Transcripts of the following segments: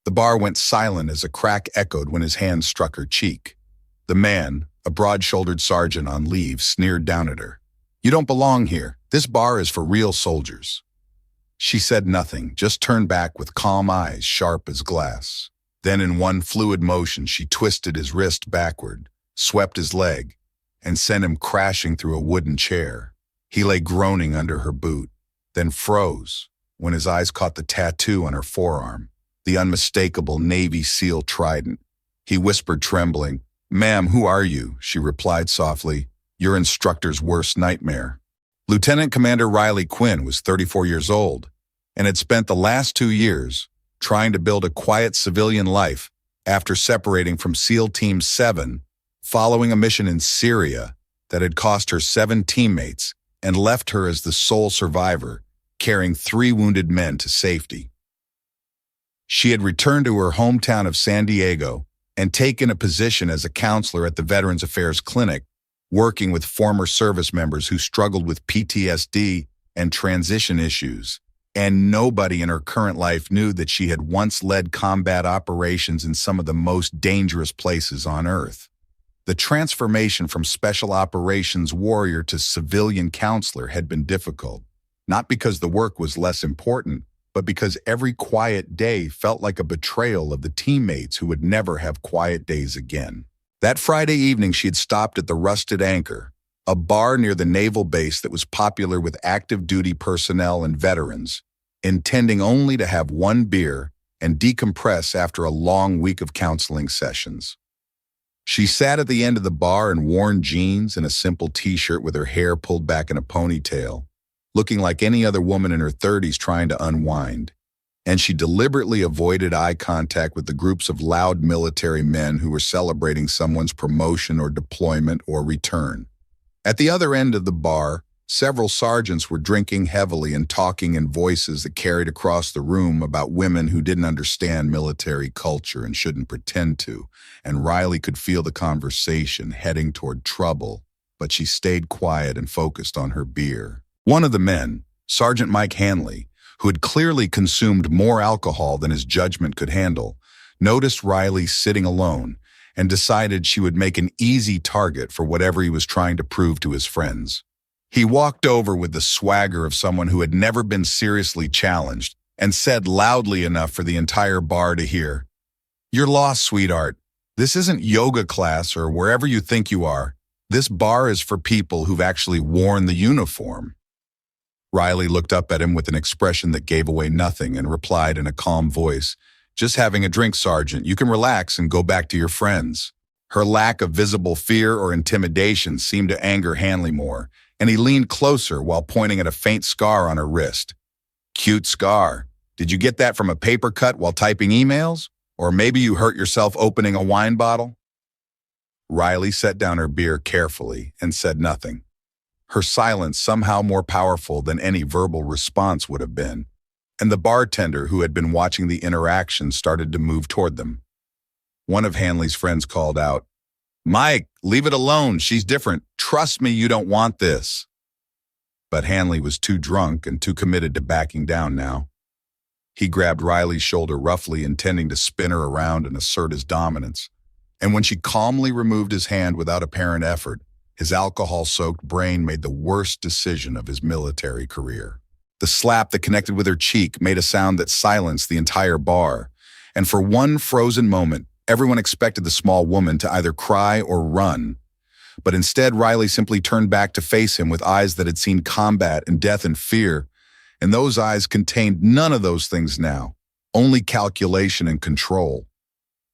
The bar went silent as a crack echoed when his hand struck her cheek. The man, a broad-shouldered sergeant on leave, sneered down at her. "You don't belong here. This bar is for real soldiers." She said nothing, just turned back with calm eyes sharp as glass. Then in one fluid motion, she twisted his wrist backward, swept his leg, and sent him crashing through a wooden chair. He lay groaning under her boot, then froze when his eyes caught the tattoo on her forearm, the unmistakable Navy SEAL trident. He whispered, trembling, "Ma'am, who are you?" She replied softly, "Your instructor's worst nightmare." Lieutenant Commander Riley Quinn was 34 years old and had spent the last 2 years trying to build a quiet civilian life after separating from SEAL Team 7 following a mission in Syria that had cost her 7 teammates and left her as the sole survivor, carrying 3 wounded men to safety. She had returned to her hometown of San Diego and taken a position as a counselor at the Veterans Affairs Clinic, working with former service members who struggled with PTSD and transition issues. And nobody in her current life knew that she had once led combat operations in some of the most dangerous places on Earth. The transformation from special operations warrior to civilian counselor had been difficult, not because the work was less important, but because every quiet day felt like a betrayal of the teammates who would never have quiet days again. That Friday evening, she had stopped at the Rusted Anchor, a bar near the naval base that was popular with active duty personnel and veterans, intending only to have 1 beer and decompress after a long week of counseling sessions. She sat at the end of the bar in worn jeans and a simple t-shirt with her hair pulled back in a ponytail, looking like any other woman in her 30s trying to unwind. And she deliberately avoided eye contact with the groups of loud military men who were celebrating someone's promotion or deployment or return. At the other end of the bar, several sergeants were drinking heavily and talking in voices that carried across the room about women who didn't understand military culture and shouldn't pretend to, and Riley could feel the conversation heading toward trouble, but she stayed quiet and focused on her beer. One of the men, Sergeant Mike Hanley, who had clearly consumed more alcohol than his judgment could handle, noticed Riley sitting alone and decided she would make an easy target for whatever he was trying to prove to his friends. He walked over with the swagger of someone who had never been seriously challenged and said loudly enough for the entire bar to hear, "You're lost, sweetheart. This isn't yoga class or wherever you think you are. This bar is for people who've actually worn the uniform." Riley looked up at him with an expression that gave away nothing and replied in a calm voice, "Just having a drink, Sergeant. You can relax and go back to your friends." Her lack of visible fear or intimidation seemed to anger Hanley more, and he leaned closer while pointing at a faint scar on her wrist. "Cute scar. Did you get that from a paper cut while typing emails? Or maybe you hurt yourself opening a wine bottle?" Riley set down her beer carefully and said nothing. Her silence somehow more powerful than any verbal response would have been, and the bartender who had been watching the interaction started to move toward them. One of Hanley's friends called out, "Mike, leave it alone. She's different. Trust me, you don't want this." But Hanley was too drunk and too committed to backing down now. He grabbed Riley's shoulder roughly, intending to spin her around and assert his dominance. And when she calmly removed his hand without apparent effort, his alcohol-soaked brain made the worst decision of his military career. The slap that connected with her cheek made a sound that silenced the entire bar, and for one frozen moment, everyone expected the small woman to either cry or run. But instead, Riley simply turned back to face him with eyes that had seen combat and death and fear, and those eyes contained none of those things now, only calculation and control.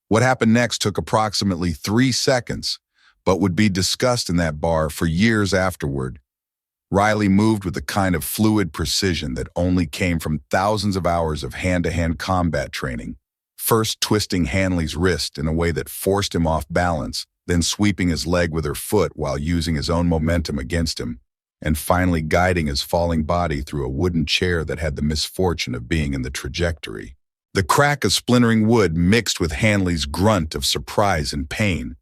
What happened next took approximately 3 seconds, but would be discussed in that bar for years afterward. Riley moved with the kind of fluid precision that only came from thousands of hours of hand-to-hand combat training, first twisting Hanley's wrist in a way that forced him off balance, then sweeping his leg with her foot while using his own momentum against him, and finally guiding his falling body through a wooden chair that had the misfortune of being in the trajectory. The crack of splintering wood mixed with Hanley's grunt of surprise and pain,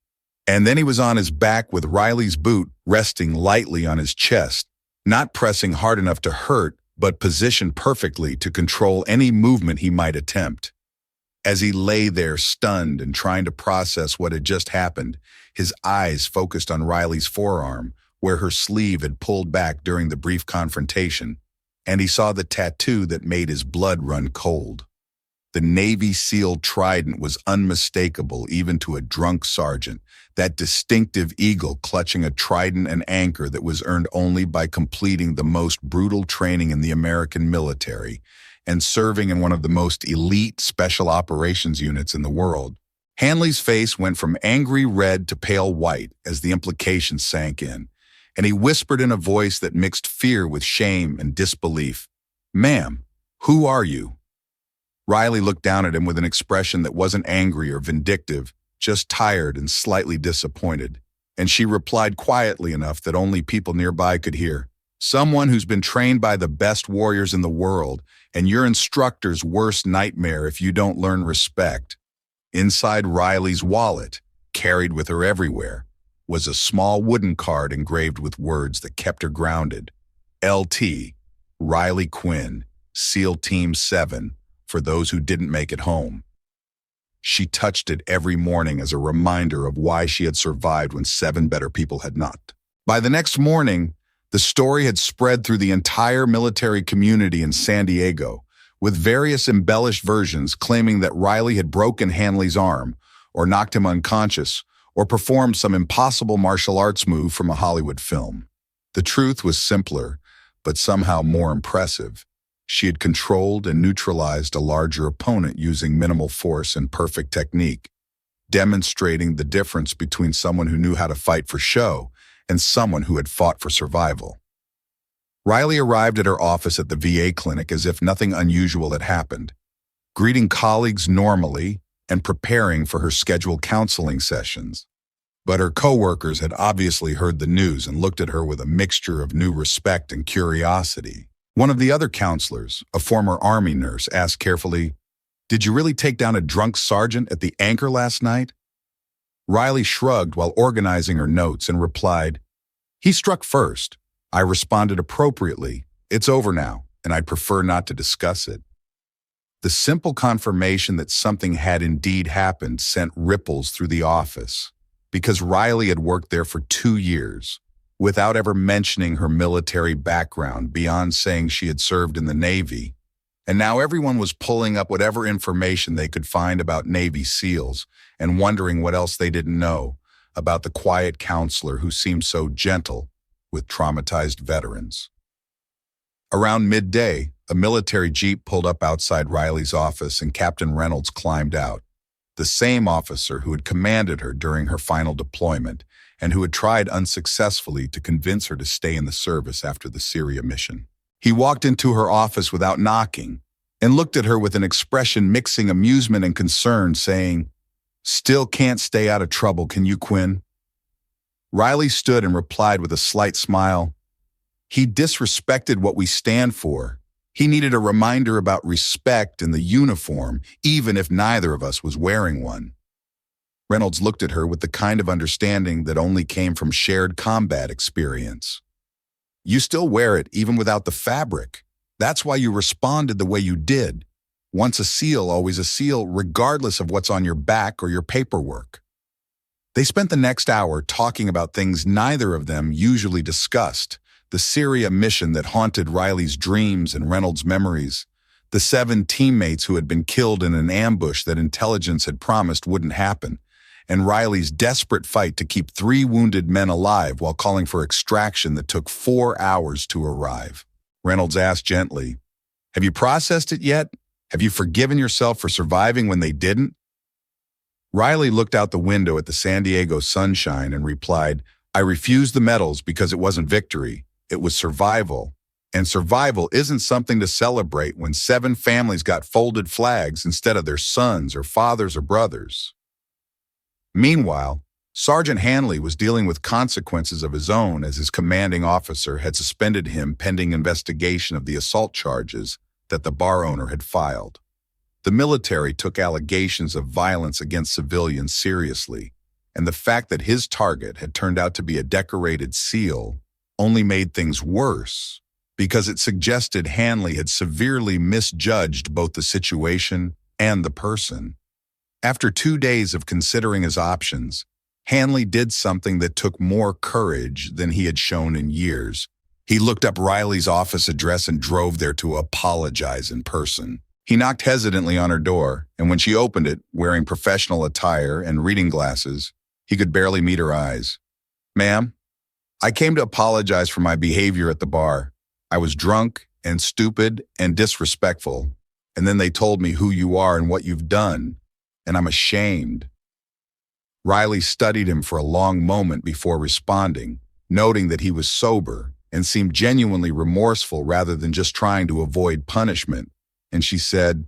and then he was on his back with Riley's boot resting lightly on his chest, not pressing hard enough to hurt, but positioned perfectly to control any movement he might attempt. As he lay there stunned and trying to process what had just happened, his eyes focused on Riley's forearm, where her sleeve had pulled back during the brief confrontation, and he saw the tattoo that made his blood run cold. The Navy SEAL trident was unmistakable even to a drunk sergeant, that distinctive eagle clutching a trident and anchor that was earned only by completing the most brutal training in the American military and serving in one of the most elite special operations units in the world. Hanley's face went from angry red to pale white as the implications sank in, and he whispered in a voice that mixed fear with shame and disbelief, "Ma'am, who are you?" Riley looked down at him with an expression that wasn't angry or vindictive, just tired and slightly disappointed, and she replied quietly enough that only people nearby could hear, "Someone who's been trained by the best warriors in the world, and your instructor's worst nightmare if you don't learn respect." Inside Riley's wallet, carried with her everywhere, was a small wooden card engraved with words that kept her grounded. LT, Riley Quinn, SEAL Team 7, for those who didn't make it home. She touched it every morning as a reminder of why she had survived when 7 better people had not. By the next morning, the story had spread through the entire military community in San Diego, with various embellished versions claiming that Riley had broken Hanley's arm, or knocked him unconscious, or performed some impossible martial arts move from a Hollywood film. The truth was simpler, but somehow more impressive. She had controlled and neutralized a larger opponent using minimal force and perfect technique, demonstrating the difference between someone who knew how to fight for show and someone who had fought for survival. Riley arrived at her office at the VA clinic as if nothing unusual had happened, greeting colleagues normally and preparing for her scheduled counseling sessions. But her coworkers had obviously heard the news and looked at her with a mixture of new respect and curiosity. One of the other counselors, a former Army nurse, asked carefully, "Did you really take down a drunk sergeant at the Anchor last night?" Riley shrugged while organizing her notes and replied, "He struck first. I responded appropriately. It's over now, and I'd prefer not to discuss it." The simple confirmation that something had indeed happened sent ripples through the office, because Riley had worked there for 2 years, without ever mentioning her military background beyond saying she had served in the Navy, and now everyone was pulling up whatever information they could find about Navy SEALs and wondering what else they didn't know about the quiet counselor who seemed so gentle with traumatized veterans. Around midday, a military jeep pulled up outside Riley's office and Captain Reynolds climbed out, the same officer who had commanded her during her final deployment and who had tried unsuccessfully to convince her to stay in the service after the Syria mission. He walked into her office without knocking and looked at her with an expression mixing amusement and concern, saying, "Still can't stay out of trouble, can you, Quinn?" Riley stood and replied with a slight smile, "He disrespected what we stand for. He needed a reminder about respect in the uniform, even if neither of us was wearing one." Reynolds looked at her with the kind of understanding that only came from shared combat experience. "You still wear it even without the fabric. That's why you responded the way you did. Once a SEAL, always a SEAL, regardless of what's on your back or your paperwork." They spent the next hour talking about things neither of them usually discussed: the Syria mission that haunted Riley's dreams and Reynolds' memories, the 7 teammates who had been killed in an ambush that intelligence had promised wouldn't happen, and Riley's desperate fight to keep 3 wounded men alive while calling for extraction that took 4 hours to arrive. Reynolds asked gently, "Have you processed it yet? Have you forgiven yourself for surviving when they didn't?" Riley looked out the window at the San Diego sunshine and replied, "I refused the medals because it wasn't victory, it was survival. And survival isn't something to celebrate when 7 families got folded flags instead of their sons or fathers or brothers." Meanwhile, Sergeant Hanley was dealing with consequences of his own as his commanding officer had suspended him pending investigation of the assault charges that the bar owner had filed. The military took allegations of violence against civilians seriously, and the fact that his target had turned out to be a decorated SEAL only made things worse, because it suggested Hanley had severely misjudged both the situation and the person. After 2 days of considering his options, Hanley did something that took more courage than he had shown in years. He looked up Riley's office address and drove there to apologize in person. He knocked hesitantly on her door, and when she opened it, wearing professional attire and reading glasses, he could barely meet her eyes. "Ma'am, I came to apologize for my behavior at the bar. I was drunk and stupid and disrespectful, and then they told me who you are and what you've done, and I'm ashamed." Riley studied him for a long moment before responding, noting that he was sober and seemed genuinely remorseful rather than just trying to avoid punishment. And she said,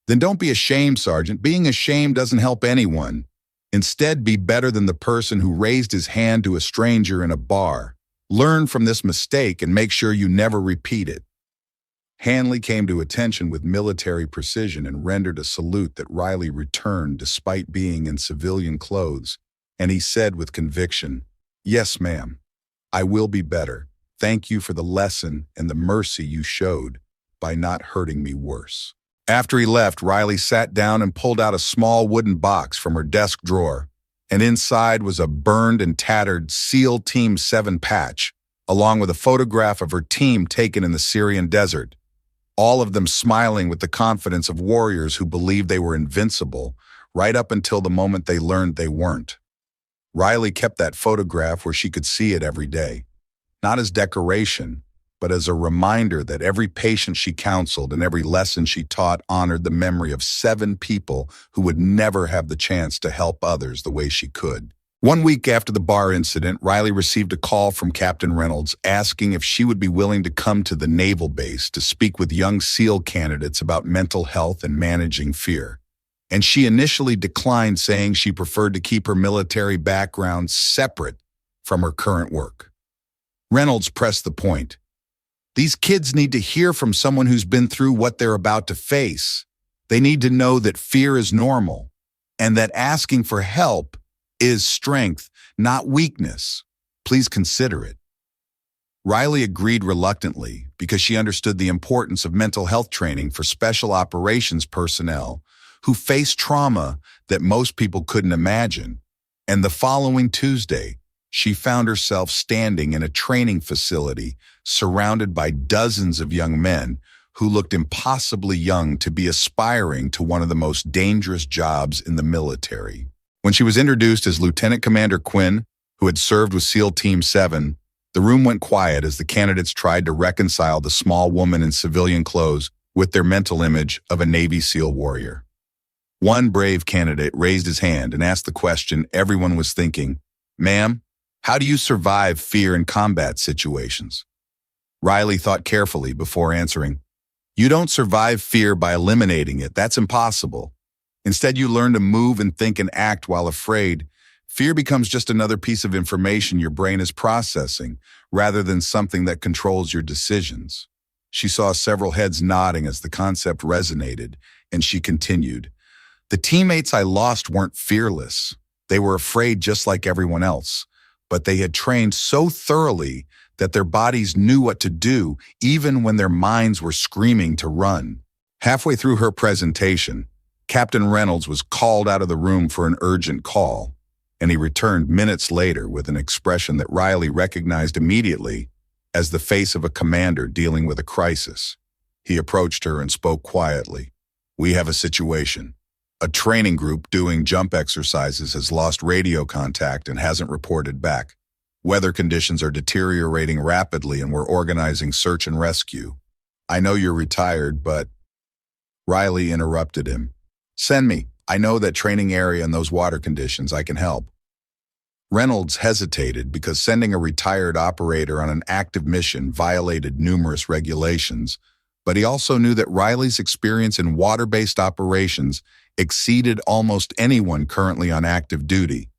"Then don't be ashamed, Sergeant. Being ashamed doesn't help anyone. Instead, be better than the person who raised his hand to a stranger in a bar. Learn from this mistake and make sure you never repeat it." Hanley came to attention with military precision and rendered a salute that Riley returned despite being in civilian clothes, and he said with conviction, "Yes, ma'am. I will be better. Thank you for the lesson and the mercy you showed by not hurting me worse." After he left, Riley sat down and pulled out a small wooden box from her desk drawer, and inside was a burned and tattered SEAL Team 7 patch, along with a photograph of her team taken in the Syrian desert, all of them smiling with the confidence of warriors who believed they were invincible, right up until the moment they learned they weren't. Riley kept that photograph where she could see it every day, not as decoration, but as a reminder that every patient she counseled and every lesson she taught honored the memory of 7 people who would never have the chance to help others the way she could. 1 week after the bar incident, Riley received a call from Captain Reynolds asking if she would be willing to come to the naval base to speak with young SEAL candidates about mental health and managing fear. And she initially declined, saying she preferred to keep her military background separate from her current work. Reynolds pressed the point. These kids need to hear from someone who's been through what they're about to face. They need to know that fear is normal and that asking for help is strength, not weakness. Please consider it. Riley agreed reluctantly because she understood the importance of mental health training for special operations personnel who face trauma that most people couldn't imagine. And the following Tuesday, she found herself standing in a training facility surrounded by dozens of young men who looked impossibly young to be aspiring to one of the most dangerous jobs in the military. When she was introduced as Lieutenant Commander Quinn, who had served with SEAL Team 7, the room went quiet as the candidates tried to reconcile the small woman in civilian clothes with their mental image of a Navy SEAL warrior. One brave candidate raised his hand and asked the question everyone was thinking, "Ma'am, how do you survive fear in combat situations?" Riley thought carefully before answering, "You don't survive fear by eliminating it. That's impossible. Instead, you learn to move and think and act while afraid. Fear becomes just another piece of information your brain is processing, rather than something that controls your decisions." She saw several heads nodding as the concept resonated, and she continued, "The teammates I lost weren't fearless. They were afraid just like everyone else, but they had trained so thoroughly that their bodies knew what to do, even when their minds were screaming to run." Halfway through her presentation, Captain Reynolds was called out of the room for an urgent call, and he returned minutes later with an expression that Riley recognized immediately as the face of a commander dealing with a crisis. He approached her and spoke quietly. "We have a situation. A training group doing jump exercises has lost radio contact and hasn't reported back. Weather conditions are deteriorating rapidly and we're organizing search and rescue. I know you're retired, but..." Riley interrupted him. "Send me. I know that training area and those water conditions. I can help." Reynolds hesitated because sending a retired operator on an active mission violated numerous regulations, but he also knew that Riley's experience in water-based operations exceeded almost anyone currently on active duty.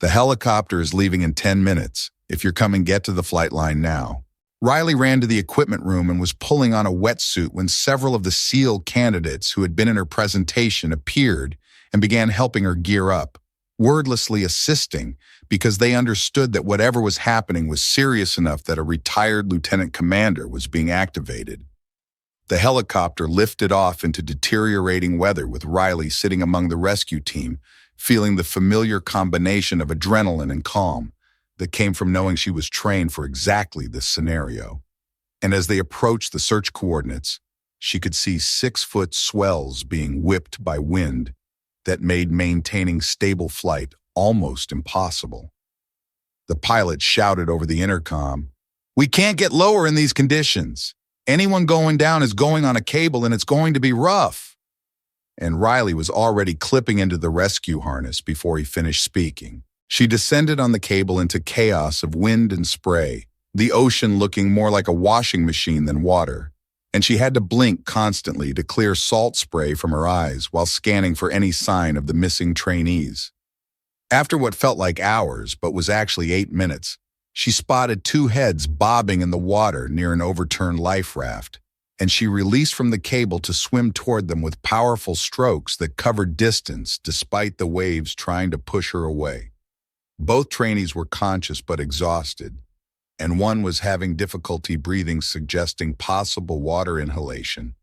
"The helicopter is leaving in 10 minutes. If you're coming, get to the flight line now." Riley ran to the equipment room and was pulling on a wetsuit when several of the SEAL candidates who had been in her presentation appeared and began helping her gear up, wordlessly assisting because they understood that whatever was happening was serious enough that a retired lieutenant commander was being activated. The helicopter lifted off into deteriorating weather with Riley sitting among the rescue team, feeling the familiar combination of adrenaline and calm that came from knowing she was trained for exactly this scenario. And as they approached the search coordinates, she could see 6-foot swells being whipped by wind that made maintaining stable flight almost impossible. The pilot shouted over the intercom, "We can't get lower in these conditions. Anyone going down is going on a cable and it's going to be rough." And Riley was already clipping into the rescue harness before he finished speaking. She descended on the cable into chaos of wind and spray, the ocean looking more like a washing machine than water, and she had to blink constantly to clear salt spray from her eyes while scanning for any sign of the missing trainees. After what felt like hours, but was actually 8 minutes, she spotted 2 heads bobbing in the water near an overturned life raft, and she released from the cable to swim toward them with powerful strokes that covered distance despite the waves trying to push her away. Both trainees were conscious but exhausted, and one was having difficulty breathing, suggesting possible water inhalation.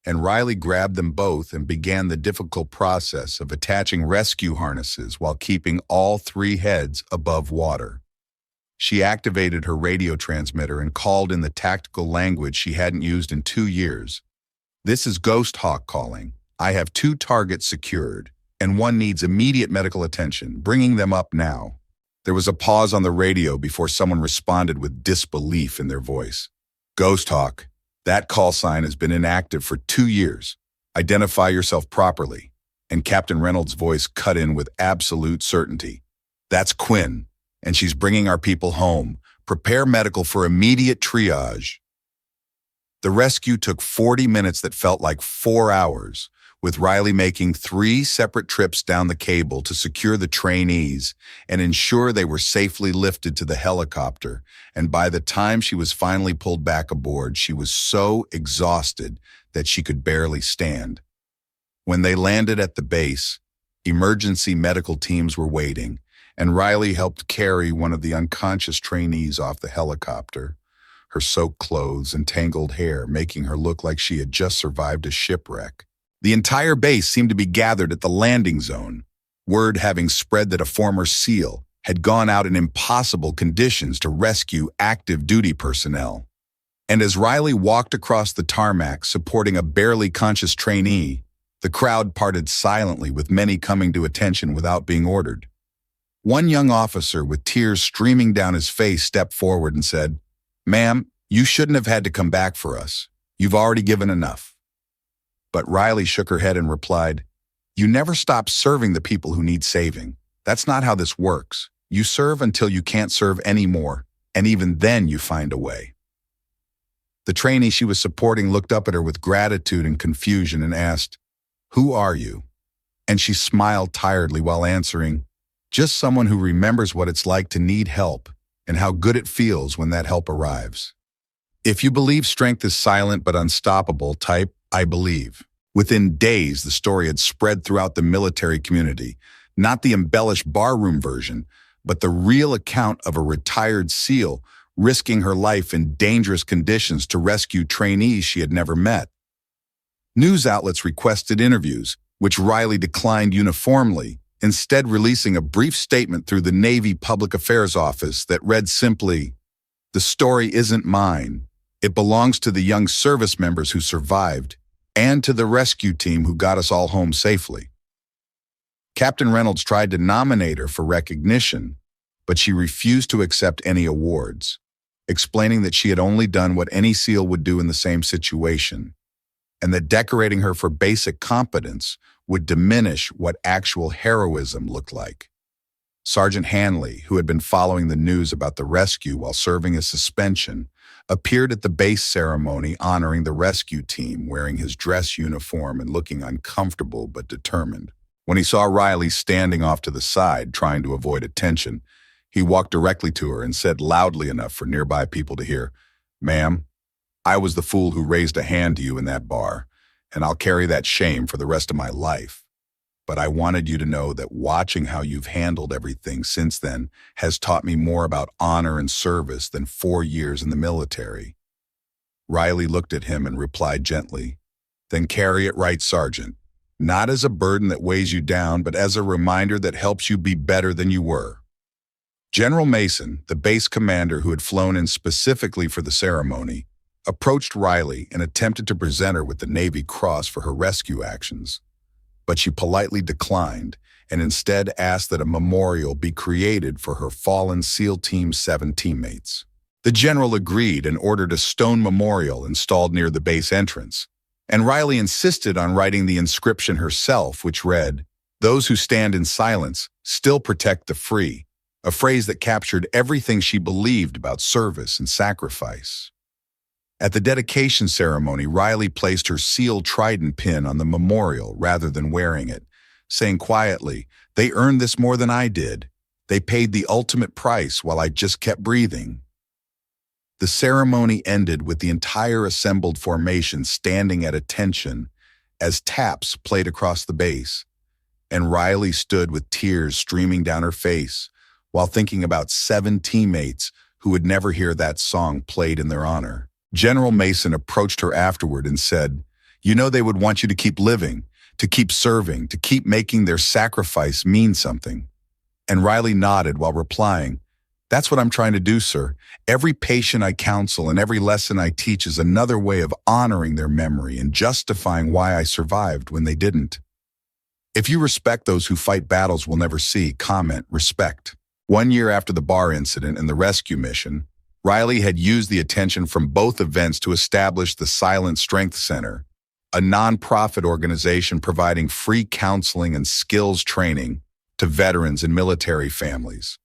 And Riley grabbed them both and began the difficult process of attaching rescue harnesses while keeping all 3 heads above water. She activated her radio transmitter and called in the tactical language she hadn't used in 2 years. "This is Ghost Hawk calling. I have 2 targets secured, and one needs immediate medical attention. Bringing them up now." There was a pause on the radio before someone responded with disbelief in their voice. "Ghost Hawk, that call sign has been inactive for 2 years. Identify yourself properly." And Captain Reynolds' voice cut in with absolute certainty. "That's Quinn, and she's bringing our people home. Prepare medical for immediate triage." The rescue took 40 minutes that felt like 4 hours, with Riley making 3 separate trips down the cable to secure the trainees and ensure they were safely lifted to the helicopter. And by the time she was finally pulled back aboard, she was so exhausted that she could barely stand. When they landed at the base, emergency medical teams were waiting, and Riley helped carry one of the unconscious trainees off the helicopter, her soaked clothes and tangled hair making her look like she had just survived a shipwreck. The entire base seemed to be gathered at the landing zone, word having spread that a former SEAL had gone out in impossible conditions to rescue active duty personnel. And as Riley walked across the tarmac supporting a barely conscious trainee, the crowd parted silently, with many coming to attention without being ordered. One young officer with tears streaming down his face stepped forward and said, "Ma'am, you shouldn't have had to come back for us. You've already given enough." But Riley shook her head and replied, "You never stop serving the people who need saving. That's not how this works. You serve until you can't serve anymore, and even then you find a way." The trainee she was supporting looked up at her with gratitude and confusion and asked, "Who are you?" And she smiled tiredly while answering, "Just someone who remembers what it's like to need help and how good it feels when that help arrives." If you believe strength is silent but unstoppable, type "I believe." Within days, the story had spread throughout the military community, not the embellished barroom version, but the real account of a retired SEAL risking her life in dangerous conditions to rescue trainees she had never met. News outlets requested interviews, which Riley declined uniformly, instead releasing a brief statement through the Navy Public Affairs Office that read simply, "The story isn't mine. It belongs to the young service members who survived, and to the rescue team who got us all home safely." Captain Reynolds tried to nominate her for recognition, but she refused to accept any awards, explaining that she had only done what any SEAL would do in the same situation, and that decorating her for basic competence would diminish what actual heroism looked like. Sergeant Hanley, who had been following the news about the rescue while serving a suspension, appeared at the base ceremony honoring the rescue team, wearing his dress uniform and looking uncomfortable but determined. When he saw Riley standing off to the side, trying to avoid attention, he walked directly to her and said loudly enough for nearby people to hear, "Ma'am, I was the fool who raised a hand to you in that bar, and I'll carry that shame for the rest of my life. But I wanted you to know that watching how you've handled everything since then has taught me more about honor and service than 4 years in the military." Riley looked at him and replied gently, "Then carry it right, Sergeant. Not as a burden that weighs you down, but as a reminder that helps you be better than you were." General Mason, the base commander who had flown in specifically for the ceremony, approached Riley and attempted to present her with the Navy Cross for her rescue actions. But she politely declined and instead asked that a memorial be created for her fallen SEAL Team 7 teammates. The general agreed and ordered a stone memorial installed near the base entrance, and Riley insisted on writing the inscription herself, which read, "Those who stand in silence still protect the free," a phrase that captured everything she believed about service and sacrifice. At the dedication ceremony, Riley placed her SEAL Trident pin on the memorial rather than wearing it, saying quietly, "They earned this more than I did. They paid the ultimate price while I just kept breathing." The ceremony ended with the entire assembled formation standing at attention as taps played across the base, and Riley stood with tears streaming down her face while thinking about 7 teammates who would never hear that song played in their honor. General Mason approached her afterward and said, "You know they would want you to keep living, to keep serving, to keep making their sacrifice mean something." And Riley nodded while replying, "That's what I'm trying to do, sir. Every patient I counsel and every lesson I teach is another way of honoring their memory and justifying why I survived when they didn't." If you respect those who fight battles we'll never see, comment respect. 1 year after the bar incident and the rescue mission, Riley had used the attention from both events to establish the Silent Strength Center, a nonprofit organization providing free counseling and skills training to veterans and military families.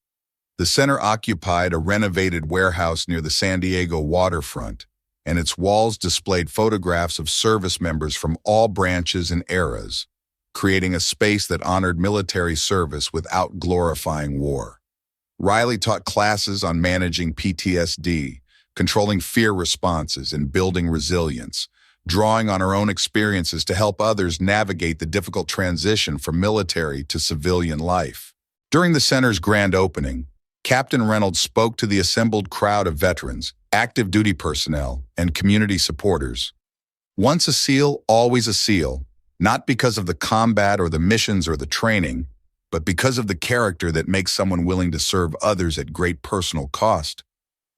The center occupied a renovated warehouse near the San Diego waterfront, and its walls displayed photographs of service members from all branches and eras, creating a space that honored military service without glorifying war. Riley taught classes on managing PTSD, controlling fear responses, and building resilience, drawing on her own experiences to help others navigate the difficult transition from military to civilian life. During the center's grand opening, Captain Reynolds spoke to the assembled crowd of veterans, active duty personnel, and community supporters. "Once a SEAL, always a SEAL, not because of the combat or the missions or the training, but because of the character that makes someone willing to serve others at great personal cost."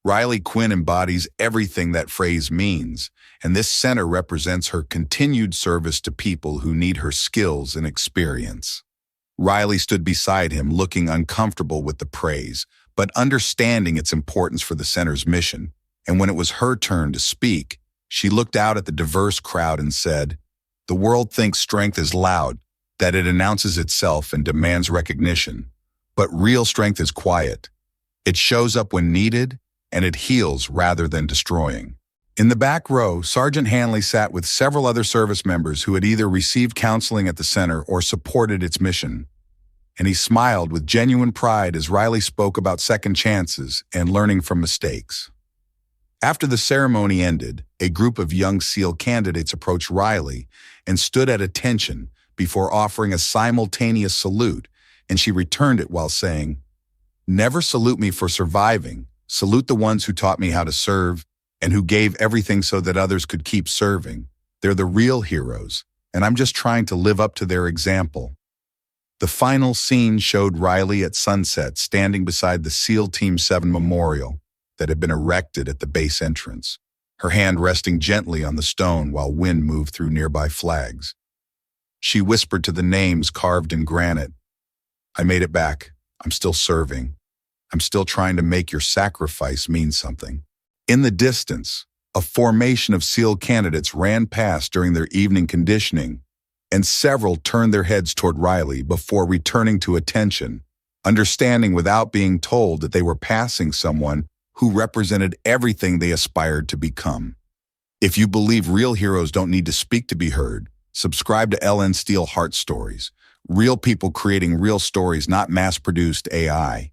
Riley Quinn embodies everything that phrase means, and this center represents her continued service to people who need her skills and experience. Riley stood beside him, looking uncomfortable with the praise, but understanding its importance for the center's mission. And when it was her turn to speak, she looked out at the diverse crowd and said, "The world thinks strength is loud, that it announces itself and demands recognition. But real strength is quiet. It shows up when needed, and it heals rather than destroying." In the back row, Sergeant Hanley sat with several other service members who had either received counseling at the center or supported its mission. And he smiled with genuine pride as Riley spoke about second chances and learning from mistakes. After the ceremony ended, a group of young SEAL candidates approached Riley and stood at attention before offering a simultaneous salute, and she returned it while saying, "Never salute me for surviving. Salute the ones who taught me how to serve and who gave everything so that others could keep serving. They're the real heroes, and I'm just trying to live up to their example." The final scene showed Riley at sunset standing beside the SEAL Team 7 memorial that had been erected at the base entrance, her hand resting gently on the stone while wind moved through nearby flags. She whispered to the names carved in granite, "I made it back. I'm still serving. I'm still trying to make your sacrifice mean something." In the distance, a formation of SEAL candidates ran past during their evening conditioning, and several turned their heads toward Riley before returning to attention, understanding without being told that they were passing someone who represented everything they aspired to become. If you believe real heroes don't need to speak to be heard, subscribe to LN Steel Heart Stories. Real people creating real stories, not mass-produced AI.